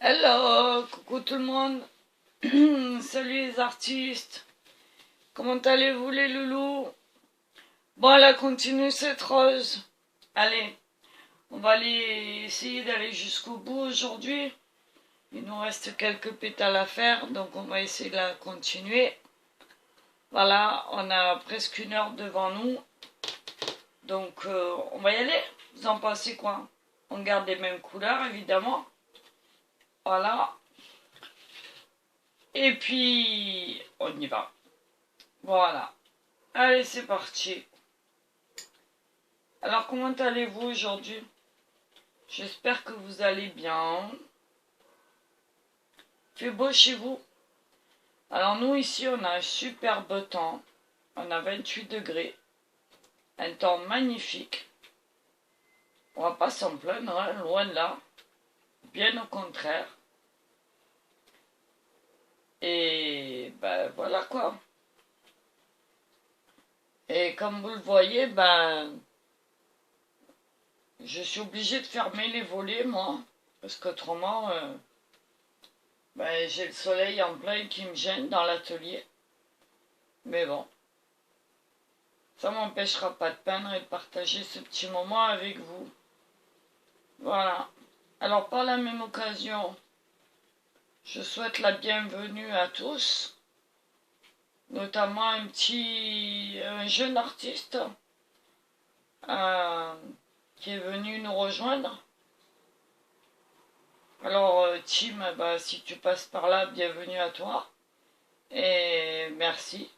Hello, coucou tout le monde. Salut les artistes. Comment allez-vous les loulous? Bon, elle a continué cette rose. Allez, on va aller essayer d'aller jusqu'au bout aujourd'hui. Il nous reste quelques pétales à faire, donc on va essayer de la continuer. Voilà, on a presque 1 heure devant nous. Donc on va y aller. Vous en pensez quoi? On garde les mêmes couleurs, évidemment. Voilà. Et puis, on y va. Voilà. Allez, c'est parti. Alors, comment allez-vous aujourd'hui? J'espère que vous allez bien. Il fait beau chez vous? Alors, nous, ici, on a un superbe temps. On a 28 degrés. Un temps magnifique. On va pas s'en plaindre, hein, loin de là. Bien au contraire. Et ben voilà quoi. Et comme vous le voyez, ben je suis obligée de fermer les volets, moi. Parce qu'autrement, ben, j'ai le soleil en plein qui me gêne dans l'atelier. Mais bon, ça m'empêchera pas de peindre et de partager ce petit moment avec vous. Voilà. Alors par la même occasion, je souhaite la bienvenue à tous, notamment un jeune artiste euh, qui est venu nous rejoindre. Alors Tim, bah, si tu passes par là, bienvenue à toi et merci.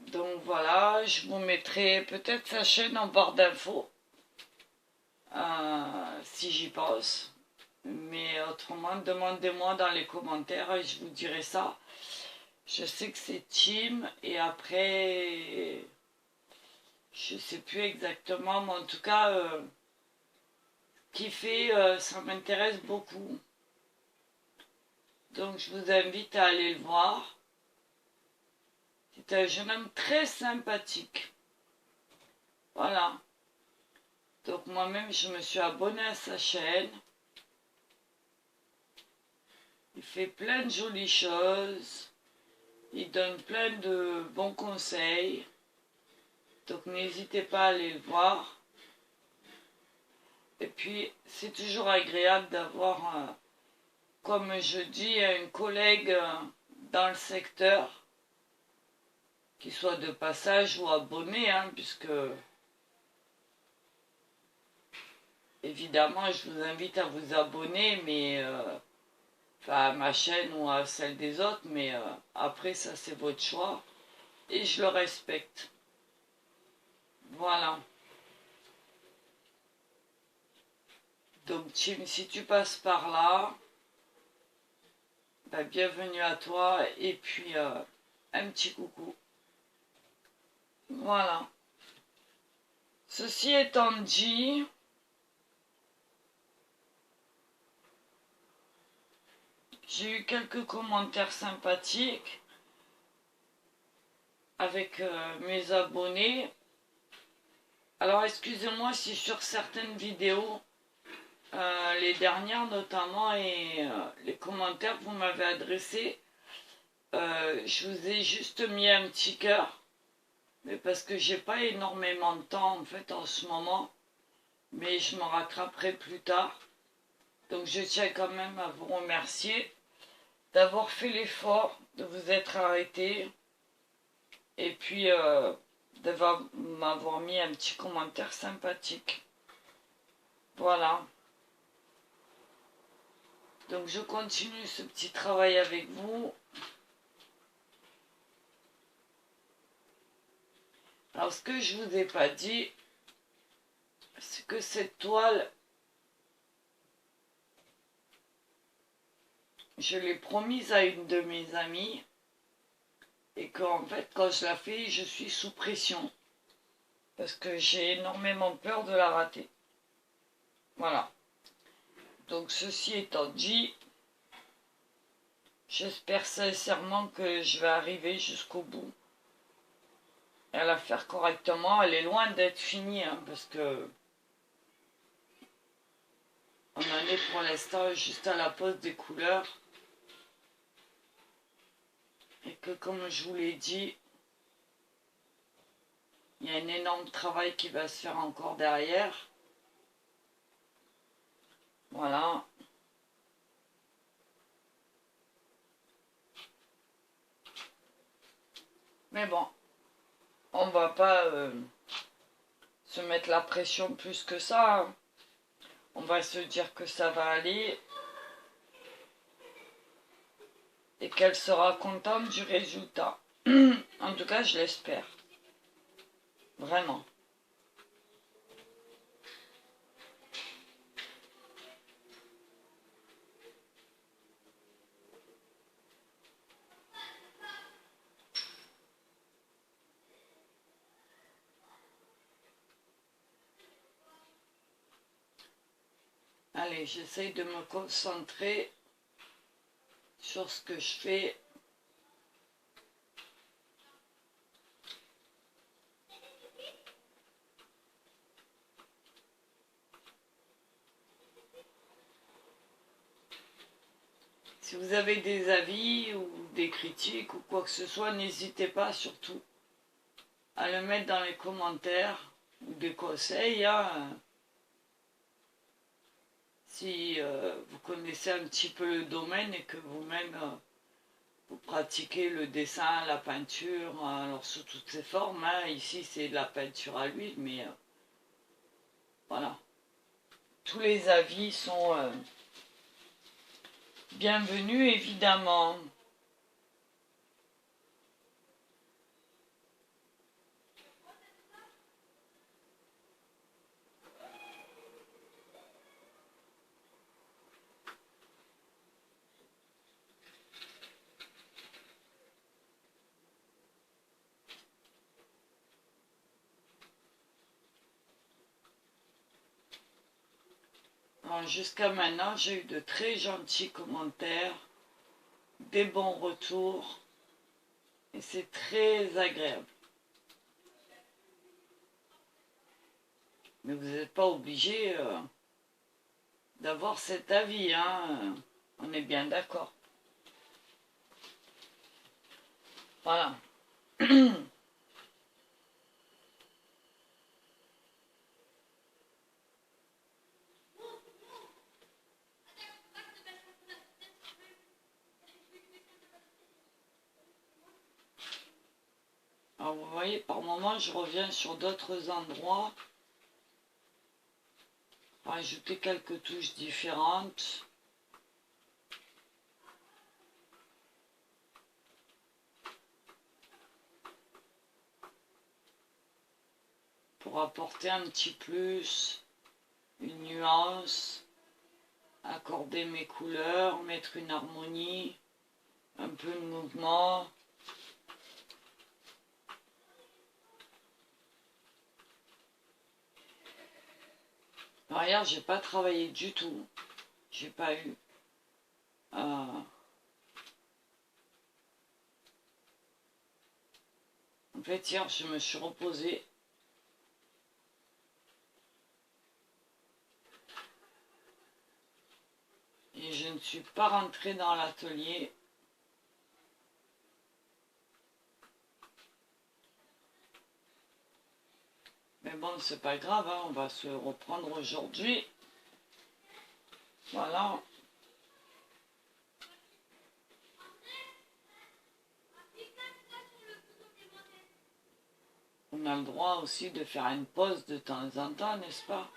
Donc voilà, je vous mettrai peut-être sa chaîne en barre d'infos si j'y pense. Mais autrement, demandez-moi dans les commentaires et je vous dirai ça. Je sais que c'est Tim et après, je sais plus exactement, mais en tout cas, qui fait, ça m'intéresse beaucoup. Donc je vous invite à aller le voir. C'est un jeune homme très sympathique. Voilà. Donc moi-même, je me suis abonnée à sa chaîne. Il fait plein de jolies choses. Il donne plein de bons conseils. Donc n'hésitez pas à aller le voir. Et puis, c'est toujours agréable d'avoir, comme je dis, un collègue dans le secteur, qui soit de passage ou abonné, hein, puisque, évidemment, je vous invite à vous abonner, mais enfin, à ma chaîne ou à celle des autres, mais après, ça, c'est votre choix, et je le respecte. Voilà. Donc, Tim, si tu passes par là, ben, bienvenue à toi, et puis un petit coucou. Voilà. Ceci étant dit, j'ai eu quelques commentaires sympathiques avec mes abonnés. Alors excusez-moi si sur certaines vidéos, les dernières notamment, et les commentaires que vous m'avez adressés, je vous ai juste mis un petit cœur, mais parce que j'ai pas énormément de temps en fait en ce moment, mais je me rattraperai plus tard. Donc je tiens quand même à vous remercier d'avoir fait l'effort, de vous être arrêté, et puis de m'avoir mis un petit commentaire sympathique. Voilà. Donc je continue ce petit travail avec vous. Alors ce que je vous ai pas dit, c'est que cette toile, je l'ai promise à une de mes amies, et qu'en fait quand je la fais, je suis sous pression, parce que j'ai énormément peur de la rater. Voilà. Donc ceci étant dit, j'espère sincèrement que je vais arriver jusqu'au bout et à la faire correctement. Elle est loin d'être finie, hein, parce que On en est pour l'instant juste à la pose des couleurs. Et que comme je vous l'ai dit, il y a un énorme travail qui va se faire encore derrière. Voilà. Mais bon, on va pas se mettre la pression plus que ça. Hein. On va se dire que ça va aller. Et qu'elle sera contente du résultat. En tout cas, je l'espère. Vraiment. Allez, j'essaye de me concentrer sur ce que je fais. Si vous avez des avis ou des critiques ou quoi que ce soit, n'hésitez pas surtout à le mettre dans les commentaires ou des conseils. Hein. Si vous connaissez un petit peu le domaine et que vous-même vous pratiquez le dessin, la peinture, alors sous toutes ses formes. Hein. Ici, c'est de la peinture à l'huile, mais voilà. Tous les avis sont bienvenus, évidemment. Jusqu'à maintenant, j'ai eu de très gentils commentaires, des bons retours, et c'est très agréable. Mais vous n'êtes pas obligé d'avoir cet avis, hein. On est bien d'accord. Voilà. Alors vous voyez, par moment, je reviens sur d'autres endroits, rajouter quelques touches différentes. Pour apporter un petit plus, une nuance, accorder mes couleurs, mettre une harmonie, un peu de mouvement. Regarde, j'ai pas travaillé du tout. J'ai pas eu. En fait, hier, je me suis reposée. Et je ne suis pas rentrée dans l'atelier. Mais bon, c'est pas grave, hein, on va se reprendre aujourd'hui. Voilà. On a le droit aussi de faire une pause de temps en temps, n'est-ce pas?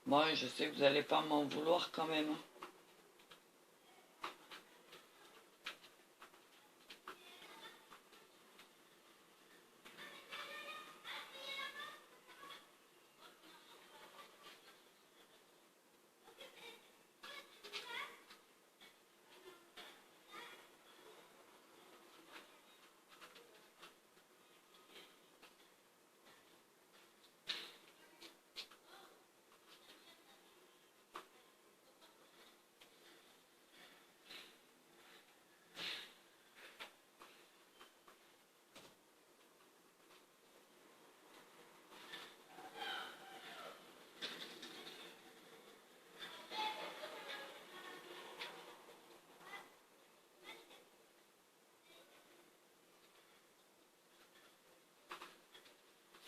Moi, je sais que vous n'allez pas m'en vouloir quand même.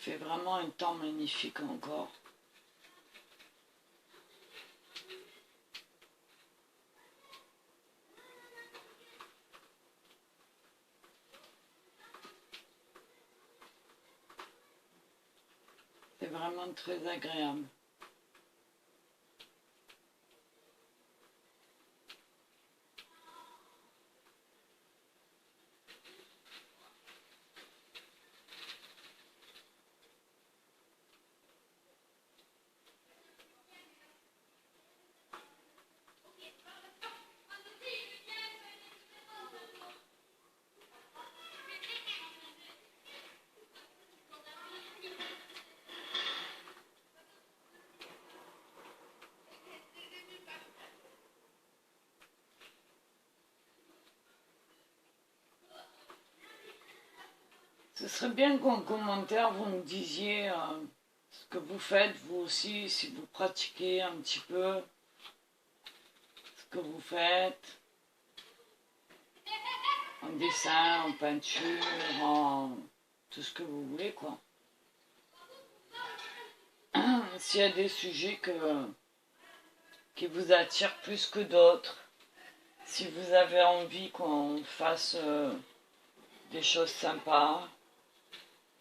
fait vraiment un temps magnifique encore. C'est vraiment très agréable. Ce serait bien qu'en commentaire vous me disiez ce que vous faites vous aussi, si vous pratiquez un petit peu ce que vous faites en dessin, en peinture, en tout ce que vous voulez quoi. S'il y a des sujets qui vous attirent plus que d'autres, si vous avez envie qu'on fasse des choses sympas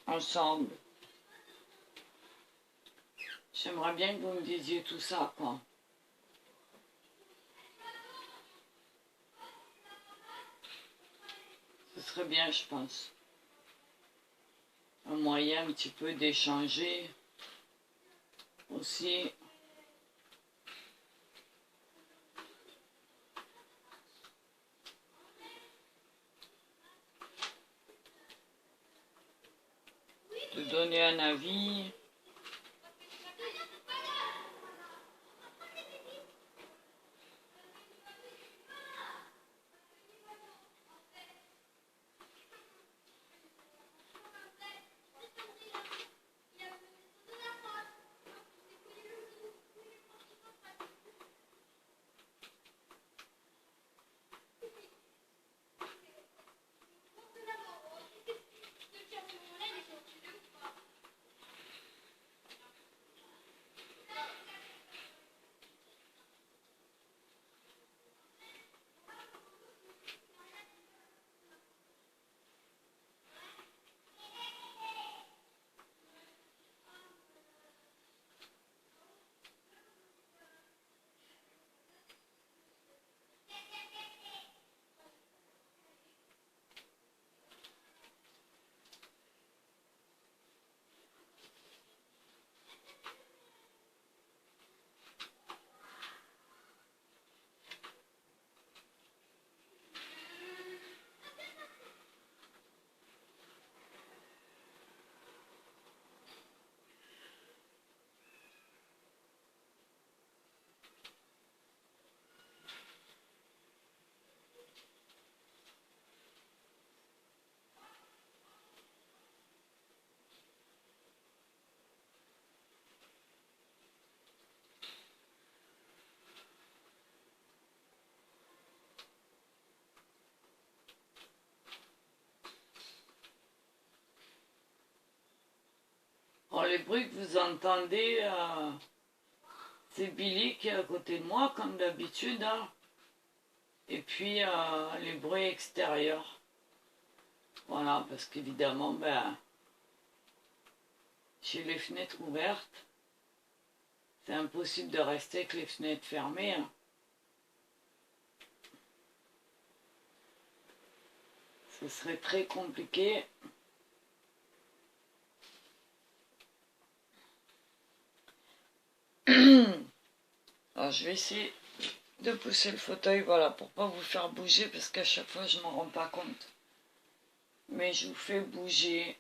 ensemble, j'aimerais bien que vous me disiez tout ça quoi. Ce serait bien, je pense. Un moyen un petit peu d'échanger aussi. De donner un avis. Alors, les bruits que vous entendez, c'est Billy qui est à côté de moi, comme d'habitude. Hein. Et puis, les bruits extérieurs. Voilà, parce qu'évidemment, ben, j'ai les fenêtres ouvertes. C'est impossible de rester avec les fenêtres fermées. Hein. Ce serait très compliqué. Alors, je vais essayer de pousser le fauteuil, voilà, pour pas vous faire bouger, parce qu'à chaque fois, je m'en rends pas compte. Mais je vous fais bouger.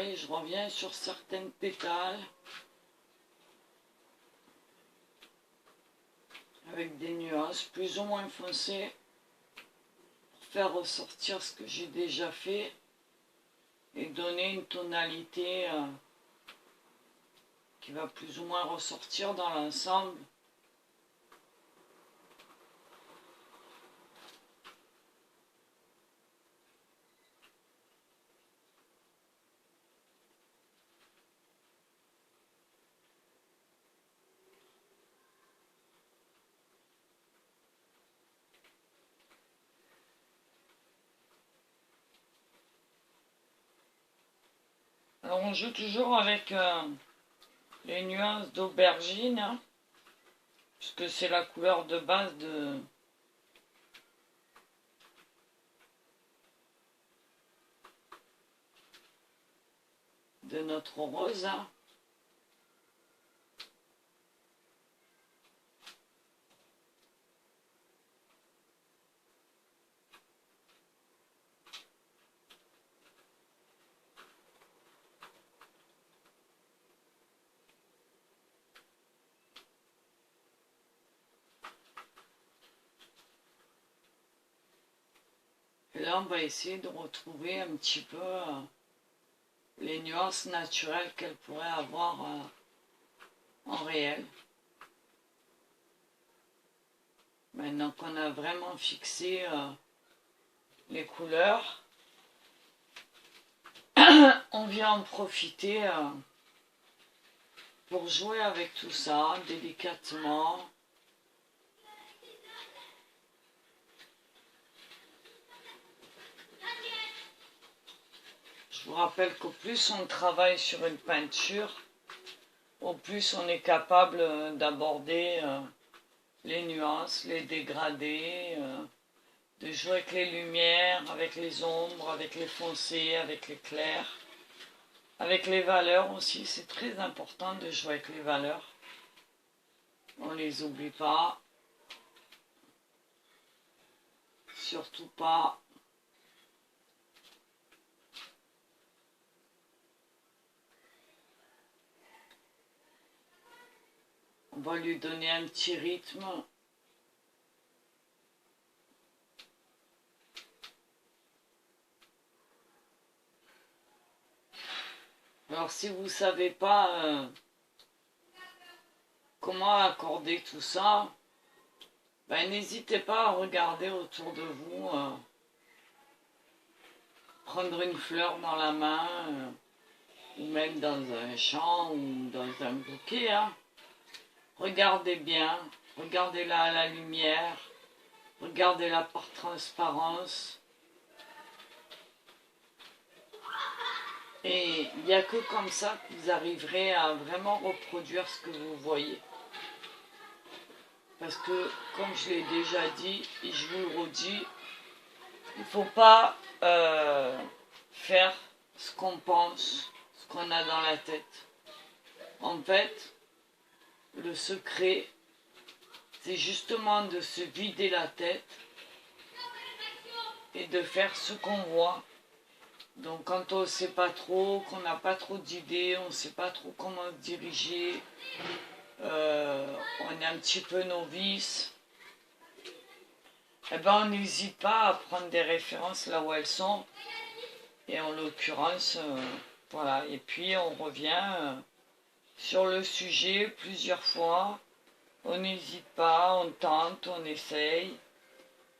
pareil, je reviens sur certaines pétales avec des nuances plus ou moins foncées pour faire ressortir ce que j'ai déjà fait et donner une tonalité qui va plus ou moins ressortir dans l'ensemble. Alors on joue toujours avec les nuances d'aubergine, hein, puisque c'est la couleur de base de notre rose. Hein. Et là, on va essayer de retrouver un petit peu les nuances naturelles qu'elle pourrait avoir en réel. Maintenant qu'on a vraiment fixé les couleurs, on vient en profiter pour jouer avec tout ça délicatement. Je vous rappelle qu'au plus on travaille sur une peinture, au plus on est capable d'aborder les nuances, les dégradés, de jouer avec les lumières, avec les ombres, avec les foncés, avec les clairs, avec les valeurs aussi. C'est très important de jouer avec les valeurs. On ne les oublie pas. Surtout pas. On va lui donner un petit rythme. Alors si vous ne savez pas comment accorder tout ça, ben, n'hésitez pas à regarder autour de vous, prendre une fleur dans la main, ou même dans un champ ou dans un bouquet. Hein. Regardez bien, regardez-la à la lumière, regardez-la par transparence. Et il n'y a que comme ça que vous arriverez à vraiment reproduire ce que vous voyez. Parce que, comme je l'ai déjà dit, et je vous le redis, il ne faut pas faire ce qu'on pense, ce qu'on a dans la tête. En fait, le secret, c'est justement de se vider la tête et de faire ce qu'on voit. Donc quand on ne sait pas trop, qu'on n'a pas trop d'idées, on ne sait pas trop comment se diriger, on est un petit peu novice, eh ben on n'hésite pas à prendre des références là où elles sont. Et en l'occurrence, voilà. Et puis on revient sur le sujet plusieurs fois. On n'hésite pas, on tente, on essaye.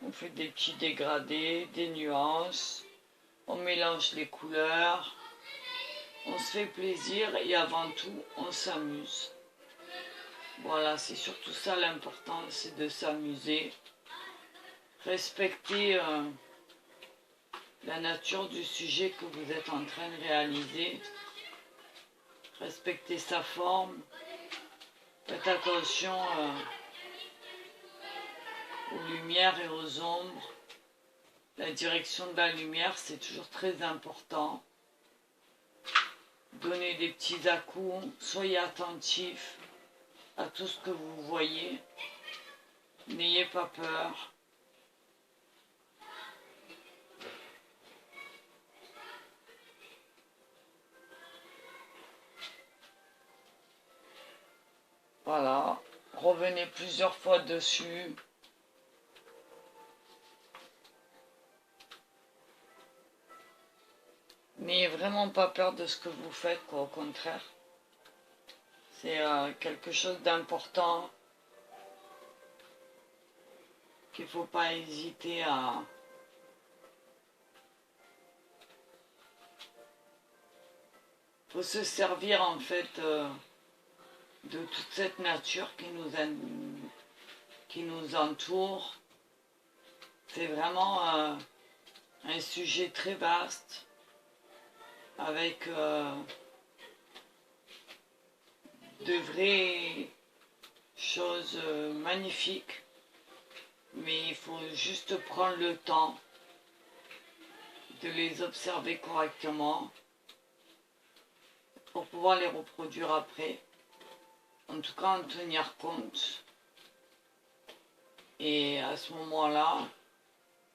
On fait des petits dégradés, des nuances. On mélange les couleurs. On se fait plaisir et avant tout, on s'amuse. Voilà, c'est surtout ça l'important, c'est de s'amuser. Respecter la nature du sujet que vous êtes en train de réaliser. Respecter sa forme. Faites attention aux lumières et aux ombres. La direction de la lumière, c'est toujours très important. Donnez des petits à-coups, soyez attentifs à tout ce que vous voyez. N'ayez pas peur. Voilà, revenez plusieurs fois dessus. N'ayez vraiment pas peur de ce que vous faites, quoi, au contraire. C'est quelque chose d'important qu'il ne faut pas hésiter à... Il faut se servir en fait de toute cette nature qui nous entoure. C'est vraiment un sujet très vaste avec de vraies choses magnifiques, mais il faut juste prendre le temps de les observer correctement pour pouvoir les reproduire après. En tout cas, en tenir compte. Et à ce moment-là,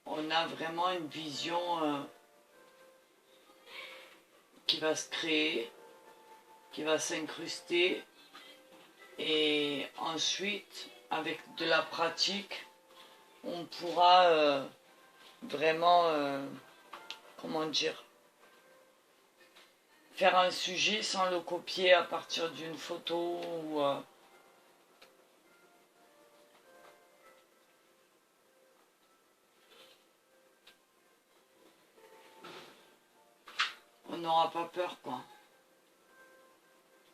on a vraiment une vision qui va se créer, qui va s'incruster. Et ensuite, avec de la pratique, on pourra vraiment, comment dire, faire un sujet sans le copier à partir d'une photo ou... on n'aura pas peur, quoi.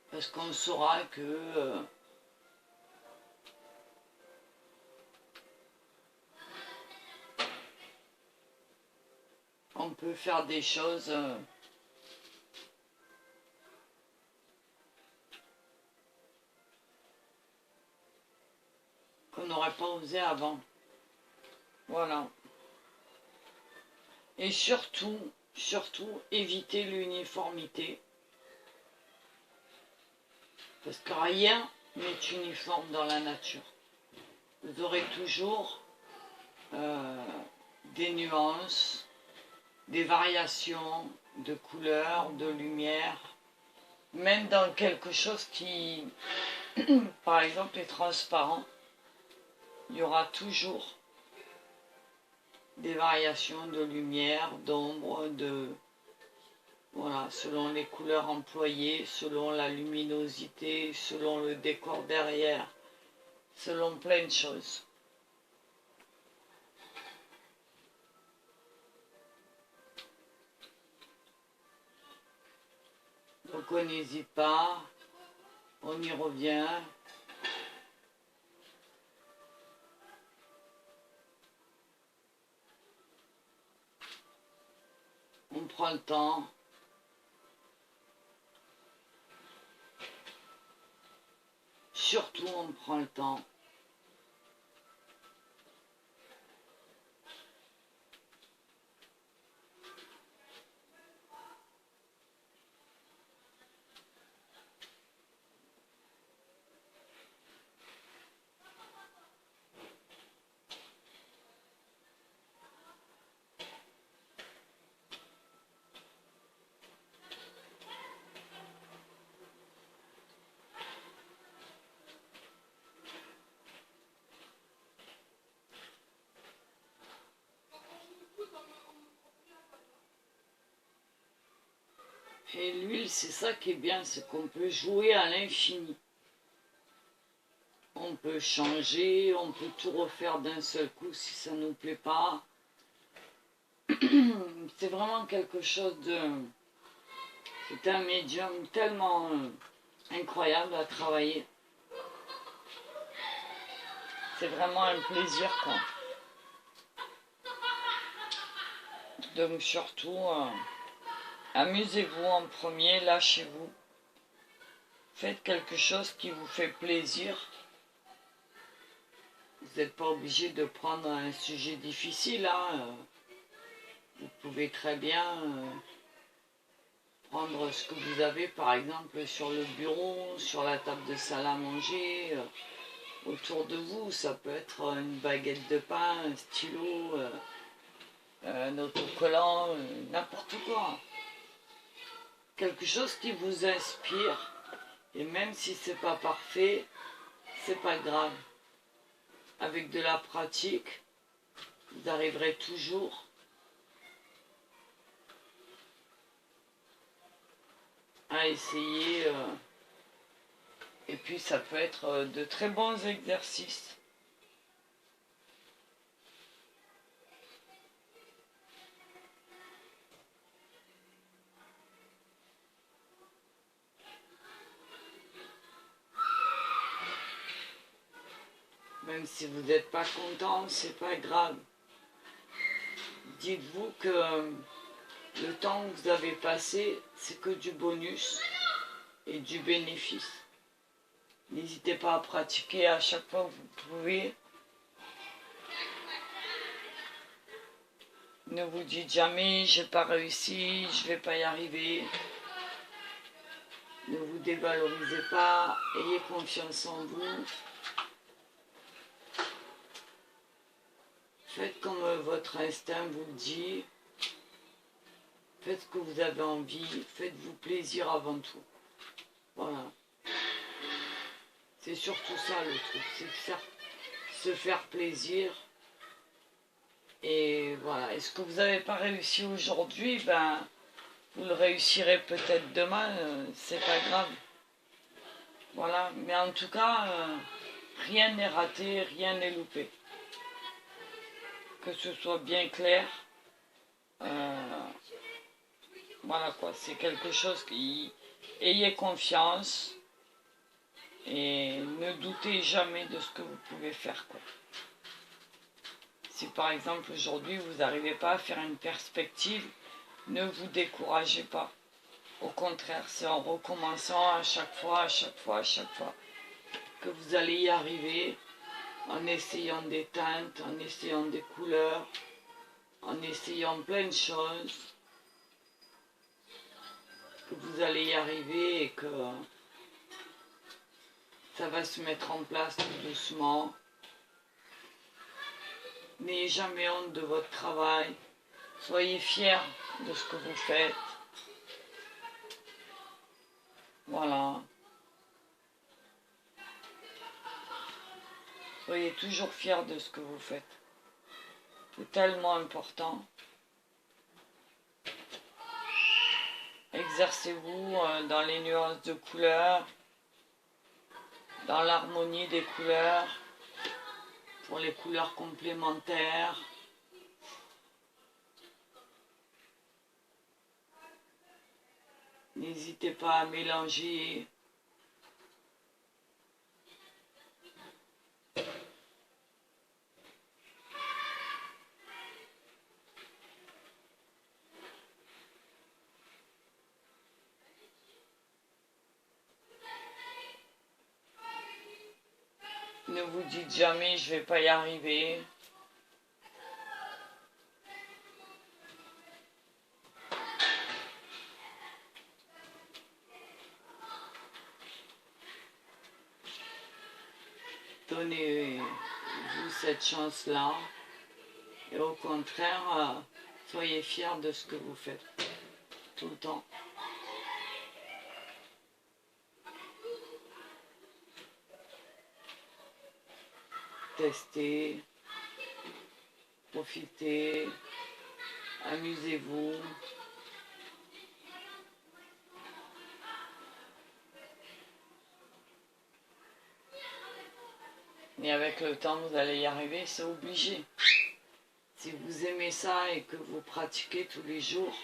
Parce qu'on saura que on peut faire des choses qu'on n'aurait pas osé avant. Voilà. Et surtout, éviter l'uniformité. Parce que rien n'est uniforme dans la nature. Vous aurez toujours des nuances, des variations de couleurs, de lumière, même dans quelque chose qui, par exemple, est transparent, il y aura toujours des variations de lumière, d'ombre, voilà, selon les couleurs employées, selon la luminosité, selon le décor derrière, selon plein de choses. Donc on n'hésite pas, on y revient. On prend le temps. Surtout, on prend le temps. Et l'huile, c'est ça qui est bien, c'est qu'on peut jouer à l'infini. On peut changer, on peut tout refaire d'un seul coup si ça ne nous plaît pas. C'est vraiment quelque chose de... C'est un médium tellement incroyable à travailler. C'est vraiment un plaisir, quoi. Donc surtout, amusez-vous en premier, lâchez-vous. Faites quelque chose qui vous fait plaisir. Vous n'êtes pas obligé de prendre un sujet difficile, hein. Vous pouvez très bien prendre ce que vous avez, par exemple, sur le bureau, sur la table de salle à manger, autour de vous. Ça peut être une baguette de pain, un stylo, un autocollant, n'importe quoi. Quelque chose qui vous inspire, et même si c'est pas parfait, c'est pas grave. Avec de la pratique, vous arriverez toujours à essayer. Et puis ça peut être de très bons exercices. Même si vous n'êtes pas content, c'est pas grave. Dites-vous que le temps que vous avez passé, c'est que du bonus et du bénéfice. N'hésitez pas à pratiquer à chaque fois que vous pouvez. Ne vous dites jamais, j'ai pas réussi, je vais pas y arriver. Ne vous dévalorisez pas, ayez confiance en vous. Faites comme votre instinct vous le dit. Faites ce que vous avez envie. Faites-vous plaisir avant tout. Voilà. C'est surtout ça le truc. C'est se faire plaisir. Et voilà. Et ce que vous n'avez pas réussi aujourd'hui, ben, vous le réussirez peut-être demain. C'est pas grave. Voilà. Mais en tout cas, rien n'est raté, rien n'est loupé. Que ce soit bien clair. Voilà quoi, c'est quelque chose qui... Ayez confiance et ne doutez jamais de ce que vous pouvez faire, quoi. Si par exemple aujourd'hui vous n'arrivez pas à faire une perspective, ne vous découragez pas. Au contraire, c'est en recommençant à chaque fois, que vous allez y arriver, en essayant des teintes, en essayant des couleurs, en essayant plein de choses, que vous allez y arriver et que ça va se mettre en place tout doucement. N'ayez jamais honte de votre travail. Soyez fiers de ce que vous faites. Voilà. Soyez toujours fiers de ce que vous faites. C'est tellement important. Exercez-vous dans les nuances de couleurs, dans l'harmonie des couleurs, pour les couleurs complémentaires. N'hésitez pas à mélanger. Ne vous dites jamais je vais pas y arriver. Donnez-vous cette chance-là. Et au contraire, soyez fiers de ce que vous faites. Tout le temps. Testez, profitez, amusez-vous. Et avec le temps, vous allez y arriver, c'est obligé. Si vous aimez ça et que vous pratiquez tous les jours,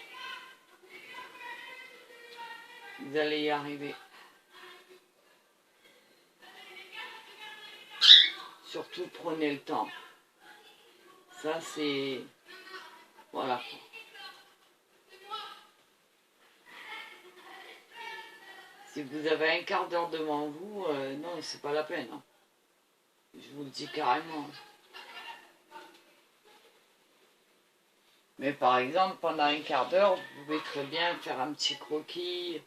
vous allez y arriver. Surtout, prenez le temps. Ça, c'est... Voilà. Si vous avez un quart d'heure devant vous, non, c'est pas la peine. Hein. Je vous le dis carrément. Mais par exemple, pendant un quart d'heure, vous pouvez très bien faire un petit croquis,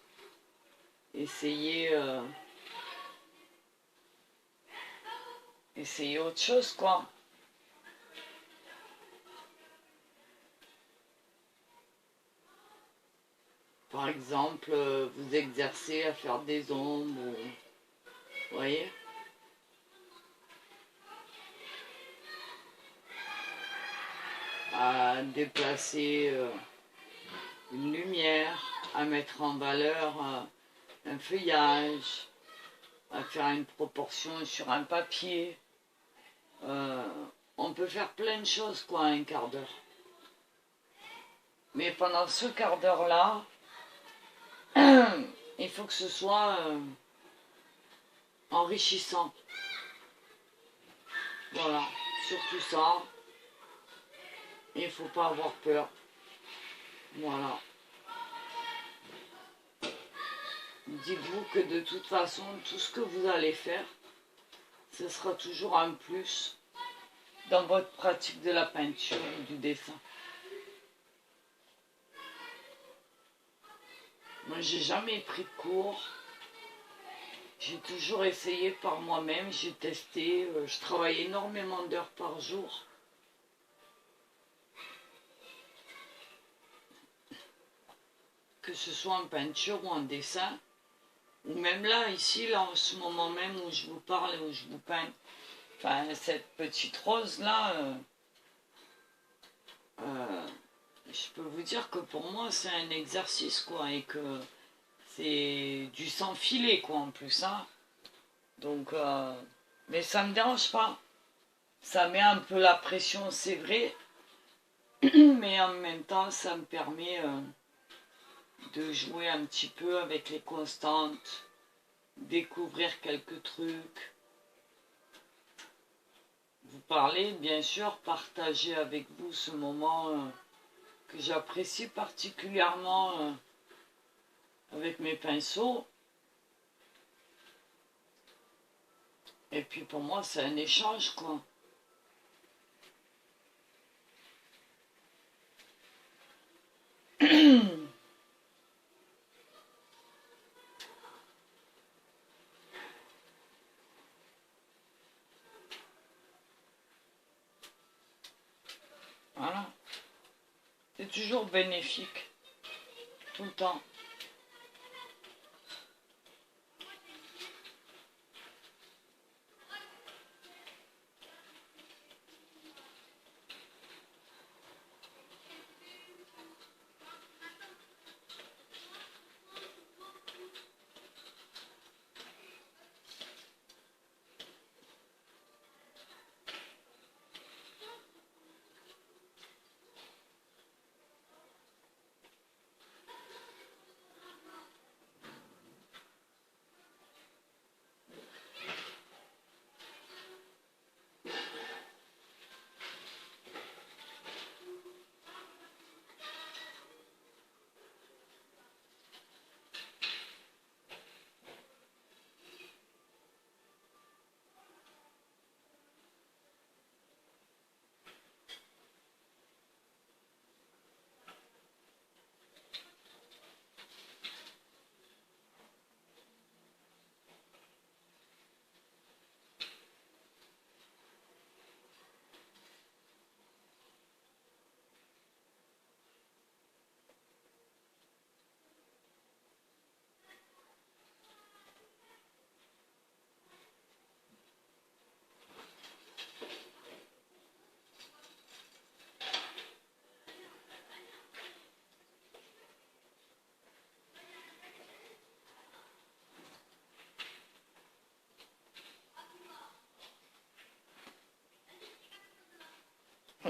essayer autre chose, quoi. Par exemple, vous exercer à faire des ombres, vous voyez. à déplacer une lumière, à mettre en valeur un feuillage, à faire une proportion sur un papier. On peut faire plein de choses quoi en un quart d'heure. Mais pendant ce quart d'heure-là, il faut que ce soit enrichissant. Voilà, surtout ça. Il ne faut pas avoir peur. Voilà. Dites-vous que de toute façon, tout ce que vous allez faire, ce sera toujours un plus dans votre pratique de la peinture ou du dessin. Moi, j'ai jamais pris de cours. J'ai toujours essayé par moi-même, j'ai testé. Je travaille énormément d'heures par jour. Que ce soit en peinture ou en dessin. Ou même là, ici, là, en ce moment même où je vous parle et où je vous peins. Enfin, cette petite rose-là, je peux vous dire que pour moi, c'est un exercice, quoi. Et que c'est du sans filet, quoi, en plus, hein. Donc, mais ça me dérange pas. Ça met un peu la pression, c'est vrai. Mais en même temps, ça me permet de jouer un petit peu avec les constantes, découvrir quelques trucs. Vous parler, bien sûr, partager avec vous ce moment que j'apprécie particulièrement avec mes pinceaux. Et puis pour moi, c'est un échange, quoi. Voilà. C'est toujours bénéfique. Tout le temps.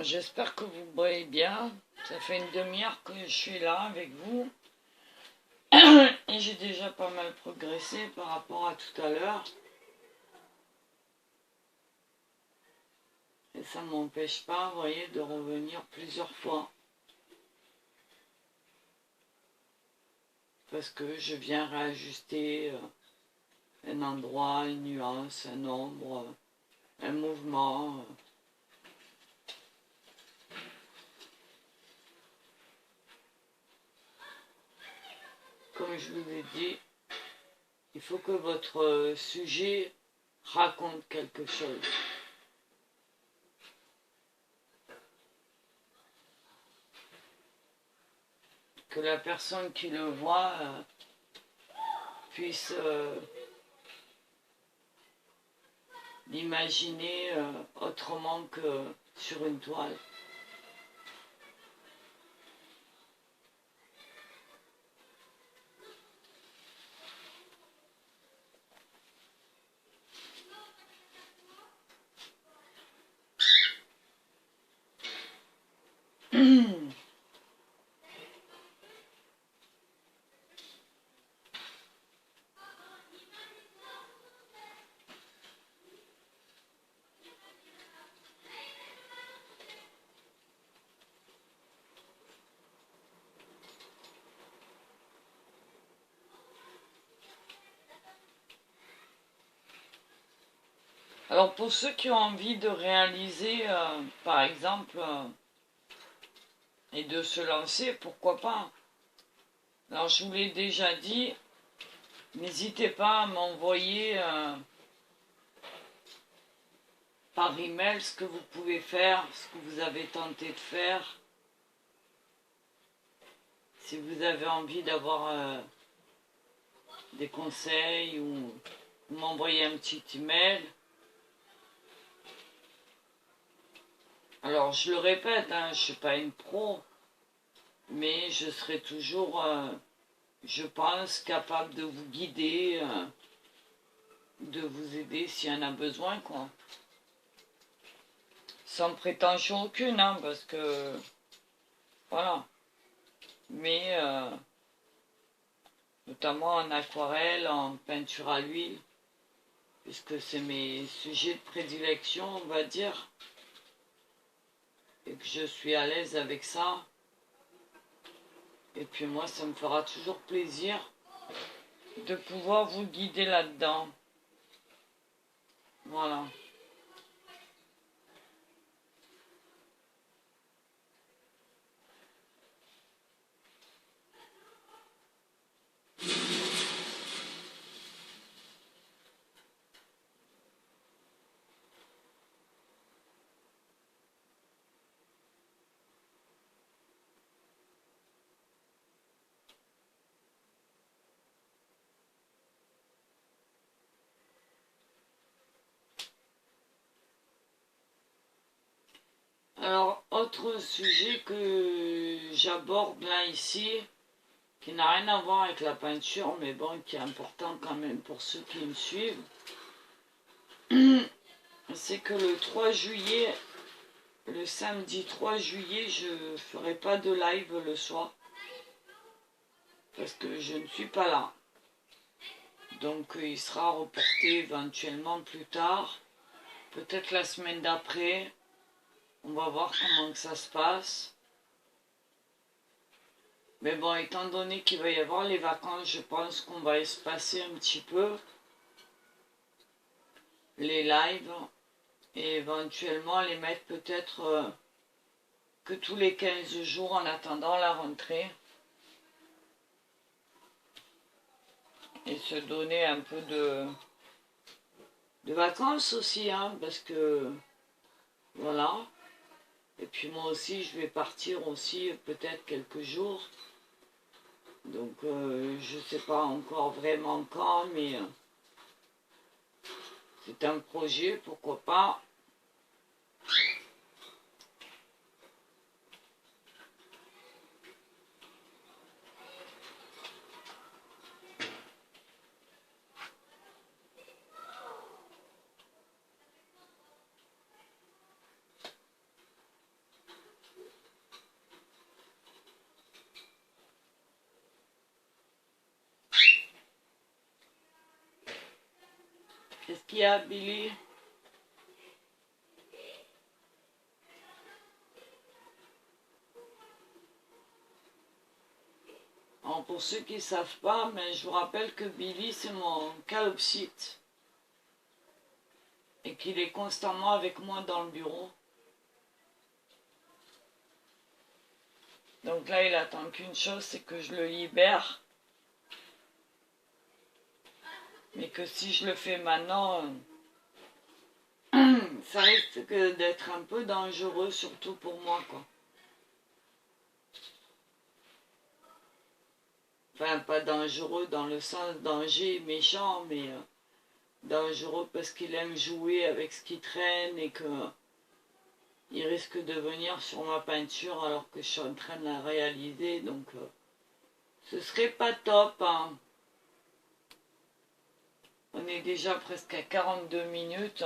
J'espère que vous voyez bien. Ça fait une demi-heure que je suis là avec vous. Et j'ai déjà pas mal progressé par rapport à tout à l'heure. Et ça ne m'empêche pas, vous voyez, de revenir plusieurs fois. Parce que je viens réajuster un endroit, une nuance, un ombre, un mouvement. Comme je vous ai dit, il faut que votre sujet raconte quelque chose. Que la personne qui le voit puisse l'imaginer autrement que sur une toile. Alors pour ceux qui ont envie de réaliser, par exemple, et de se lancer, pourquoi pas. Alors je vous l'ai déjà dit, n'hésitez pas à m'envoyer par email ce que vous pouvez faire, ce que vous avez tenté de faire. Si vous avez envie d'avoir des conseils ou m'envoyer un petit email. Alors je le répète, hein, je ne suis pas une pro, mais je serai toujours, je pense, capable de vous guider, de vous aider s'il y en a besoin, quoi. Sans prétention aucune, hein, parce que, voilà. Mais, notamment en aquarelle, en peinture à l'huile, puisque c'est mes sujets de prédilection, on va dire, et que je suis à l'aise avec ça. Et puis moi, ça me fera toujours plaisir de pouvoir vous guider là-dedans. Voilà. Alors, autre sujet que j'aborde là ici, qui n'a rien à voir avec la peinture, mais bon, qui est important quand même pour ceux qui me suivent, c'est que le 3 juillet, le samedi 3 juillet, je ne ferai pas de live le soir, parce que je ne suis pas là. Donc il sera reporté éventuellement plus tard, peut-être la semaine d'après. On va voir comment que ça se passe. Mais bon, étant donné qu'il va y avoir les vacances, je pense qu'on va espacer un petit peu les lives et éventuellement les mettre peut-être que tous les 15 jours en attendant la rentrée. Et se donner un peu de vacances aussi, hein, parce que voilà. Et puis moi aussi, je vais partir aussi peut-être quelques jours. Donc je ne sais pas encore vraiment quand, mais c'est un projet, pourquoi pas. Qu'est-ce qu'il y a, Billy? Alors pour ceux qui ne savent pas, mais je vous rappelle que Billy c'est mon calopsite et qu'il est constamment avec moi dans le bureau. Donc là il attend qu'une chose, c'est que je le libère. Mais que si je le fais maintenant, ça risque d'être un peu dangereux, surtout pour moi, quoi. Enfin, pas dangereux dans le sens danger méchant, mais dangereux parce qu'il aime jouer avec ce qui traîne et que il risque de venir sur ma peinture alors que je suis en train de la réaliser, donc ce serait pas top, hein. On est déjà presque à 42 minutes.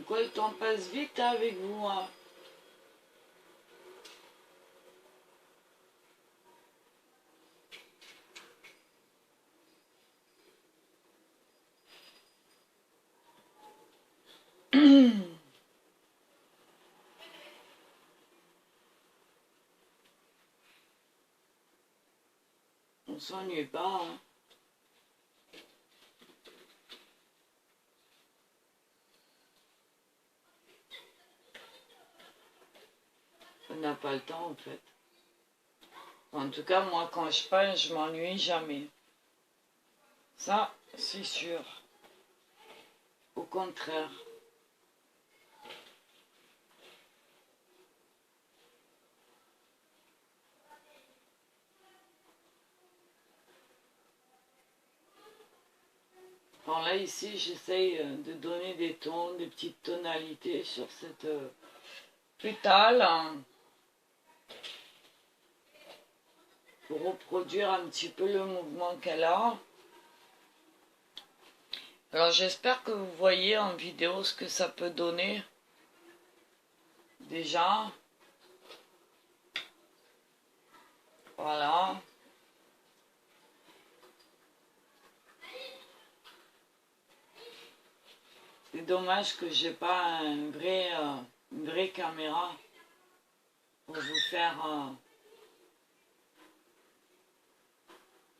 Quoi, le temps passe vite avec vous, hein. On s'ennuie pas, hein. On n'a pas le temps en fait. En tout cas, moi quand je peins, je m'ennuie jamais. Ça, c'est sûr. Au contraire. Bon là ici, j'essaye de donner des tons, des petites tonalités sur cette pétale, hein, pour reproduire un petit peu le mouvement qu'elle a. Alors j'espère que vous voyez en vidéo ce que ça peut donner. Déjà. Voilà. C'est dommage que j'ai pas une vraie caméra pour vous faire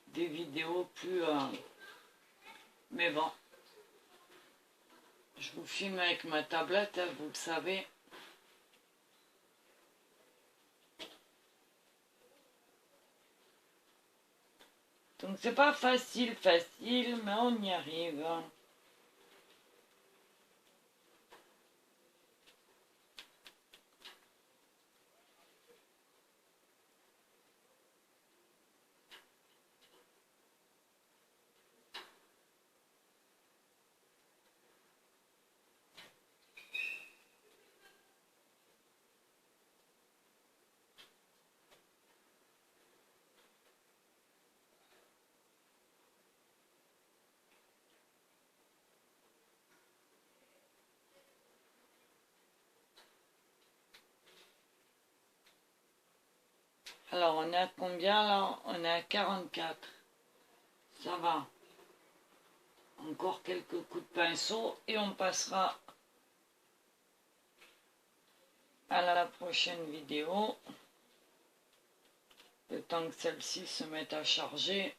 des vidéos plus... mais bon, je vous filme avec ma tablette, hein, vous le savez. Donc c'est pas facile, mais on y arrive. Alors on est à combien là? On est à 44. Ça va. Encore quelques coups de pinceau et on passera à la prochaine vidéo. Le temps que celle-ci se mette à charger.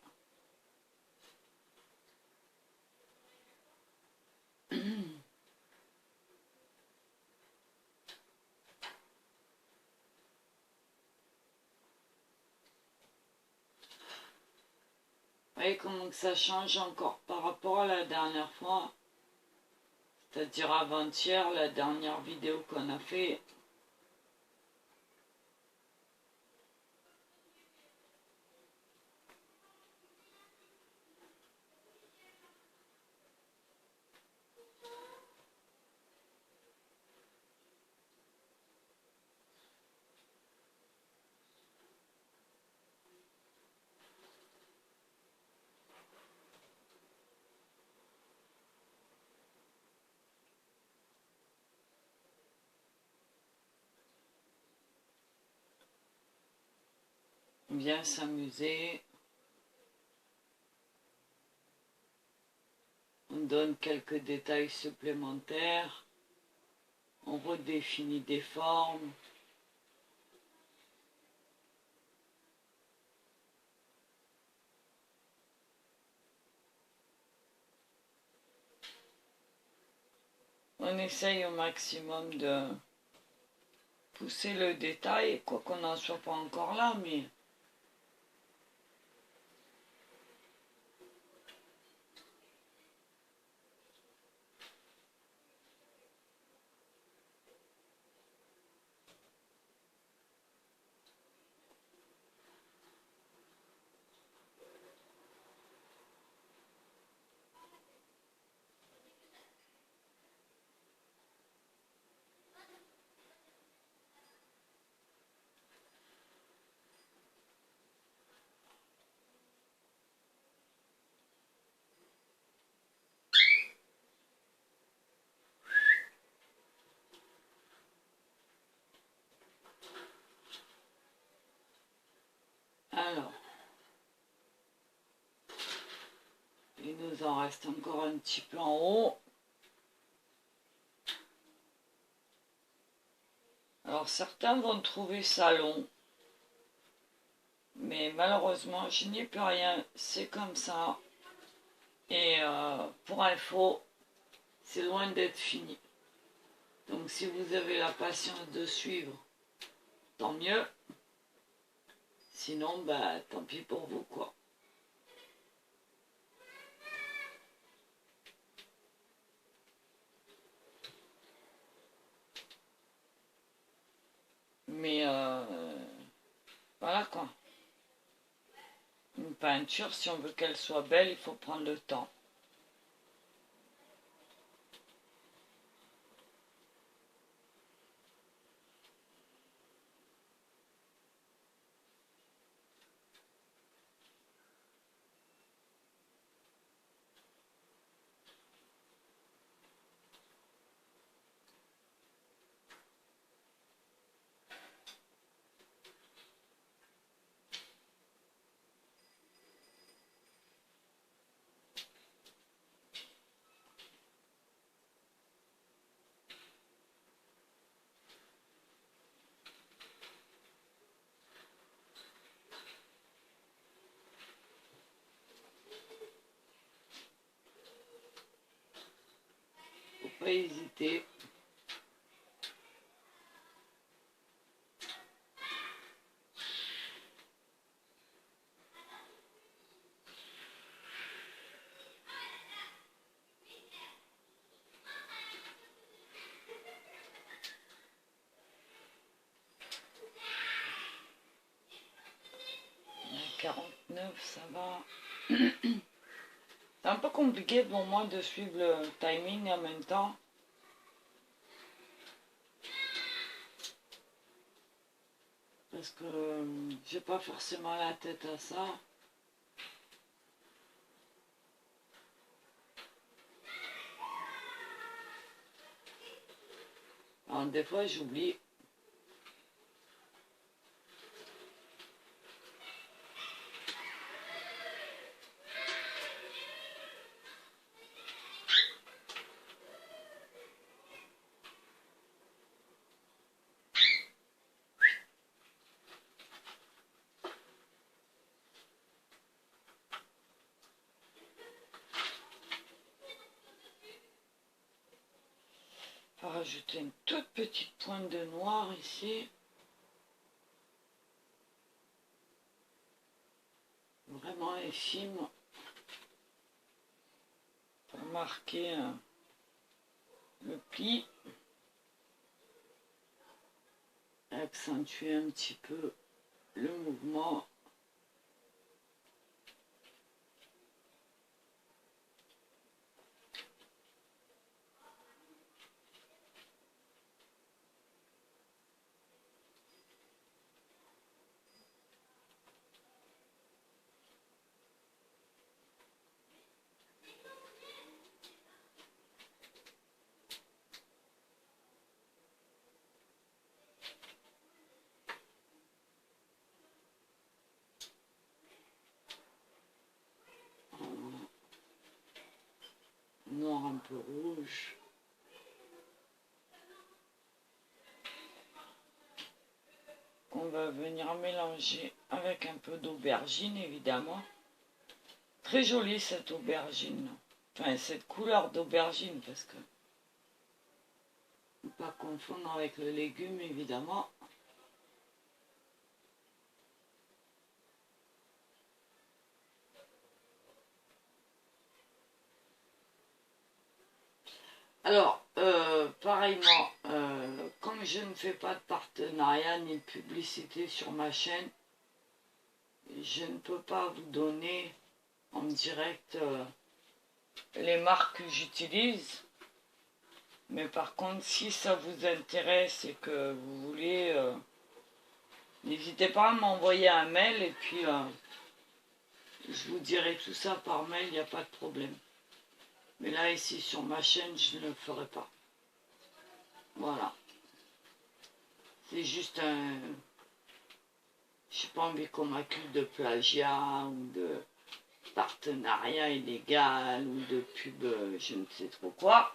Vous voyez comment que ça change encore par rapport à la dernière fois. C'est-à-dire avant-hier, la dernière vidéo qu'on a fait. Bien s'amuser. On donne quelques détails supplémentaires. On redéfinit des formes. On essaye au maximum de pousser le détail, quoi qu'on n'en soit pas encore là, mais... Alors, il nous en reste encore un petit peu en haut. Alors certains vont trouver ça long. Mais malheureusement, je n'y peux rien. C'est comme ça. Et pour info, c'est loin d'être fini. Donc si vous avez la patience de suivre, tant mieux. Sinon, bah, tant pis pour vous, quoi. Mais voilà, quoi. Une peinture, si on veut qu'elle soit belle, il faut prendre le temps. Faut pas hésiter. On a 49, ça va. C'est un peu compliqué pour moi de suivre le timing en même temps. Parce que j'ai pas forcément la tête à ça. Alors, des fois, j'oublie. On va rajouter une toute petite pointe de noir ici. Vraiment infime. Pour marquer le pli. Accentuer un petit peu le mouvement. Noir un peu rouge. On va venir mélanger avec un peu d'aubergine évidemment. Très jolie cette aubergine. Enfin cette couleur d'aubergine parce que ne pas confondre avec le légume évidemment. Alors, pareillement, comme je ne fais pas de partenariat ni de publicité sur ma chaîne, je ne peux pas vous donner en direct les marques que j'utilise. Mais par contre, si ça vous intéresse et que vous voulez, n'hésitez pas à m'envoyer un mail et puis je vous dirai tout ça par mail, il n'y a pas de problème. Mais là, ici, sur ma chaîne, je ne le ferai pas. Voilà. C'est juste un... Je n'ai pas envie qu'on m'accuse de plagiat ou de partenariat illégal ou de pub, je ne sais trop quoi.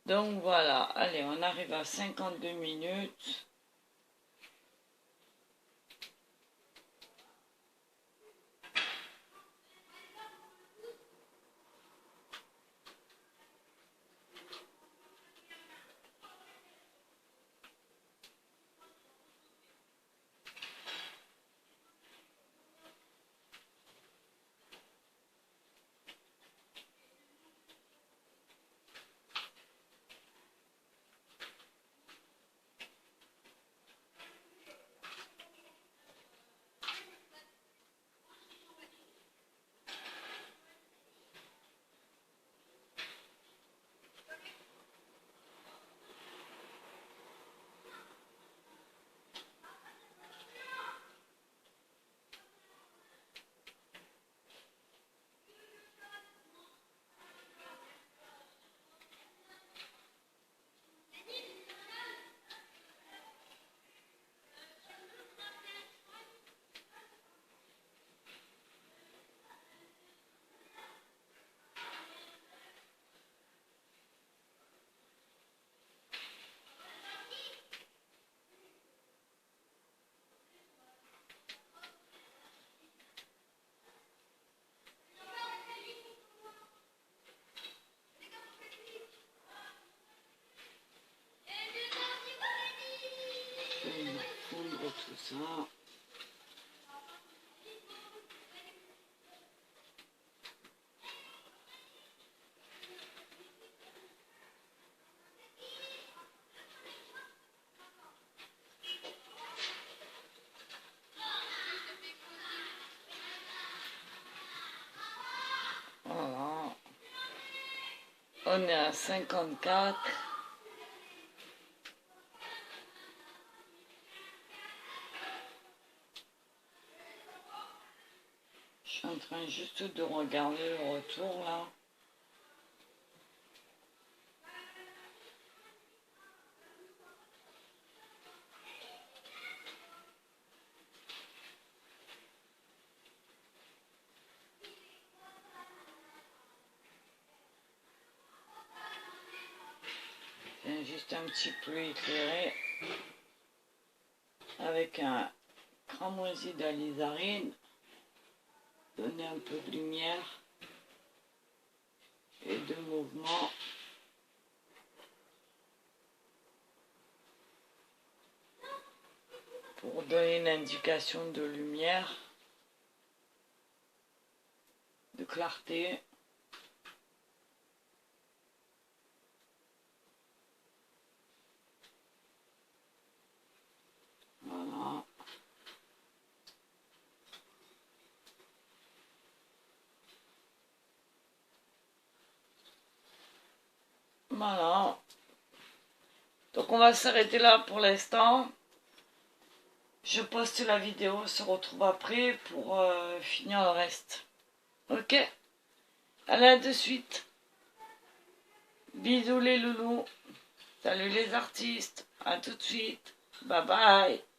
Donc voilà, allez, on arrive à 52 minutes. Je vais fondre tout ça. Voilà. On est à 54. Je suis en train juste de regarder le retour là. C'est juste un petit peu éclairé avec un cramoisi d'alizarine. Donner un peu de lumière et de mouvement. Pour donner une indication de lumière, de clarté. Voilà. Voilà. Donc on va s'arrêter là pour l'instant. Je poste la vidéo, on se retrouve après pour finir le reste. Ok? Allez, à de suite. Bisous les loulous. Salut les artistes. À tout de suite. Bye bye.